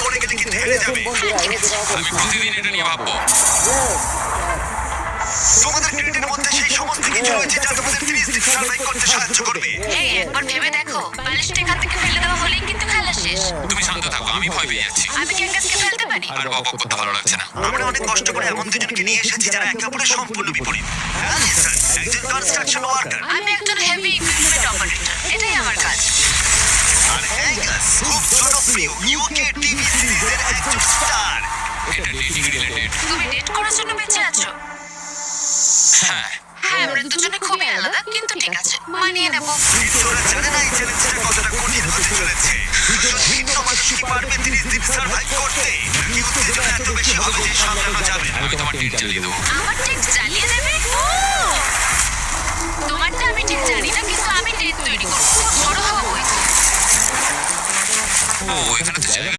পড়ে গেলে কিন্তু হেরে যাবে। আমি প্রতিদিন এটা নিয়ে ভাববো। তোমাদের ক্রিকেটের মধ্যে সেই সমস্ত কিছু রয়েছে যা তোমাদের 30 দিন সার্ভাইভ করতে সাহায্য করবে। এই একবার ভেবে দেখো, বালিশটা এখান থেকে ফেলে দেওয়া হলেই কিন্তু খেলা শেষ। তুমি শান্ত থাকো, আমি ভয় পেয়ে যাচ্ছি। আমি ক্যাঙ্গাসকে ফেলতে পারি? আর বকবক করতে ভালো লাগছে না। আমরা অনেক কষ্ট করে এমন দুজনকে নিয়ে এসেছি যারা একে অপরের সম্পূর্ণ বিপরীত। অ্যালিসন একজন কনস্ট্রাকশন ওয়ার্কার, আমি একজন হেভি ইকুইপমেন্ট অপারেটর, এটাই আমার কাজ। আর অ্যাঙ্গাস খুব জনপ্রিয় ইউকে টিভি সিরিজের একজন স্টার। এটা ডেটিং রিলেটেড। তুমি ডেট করার জন্য বেঁচে আছো? হ্যাঁ, হ্যাঁ, আমরা দুজনে খুবই আলাদা, কিন্তু ঠিক আছে, মানিয়ে নেব। কিন্তু ওরা জানে না এই চ্যালেঞ্জটা কতটা কঠিন হতে চলেছে। দুজন ভিন্ন মানুষ কি পারবে 30 দিন সার্ভাইভ করতে? নাকি উত্তেজনা এত বেশি হবে যে সামলানো যাবে না? আমি তোমার ডেট চালিয়ে দেবো।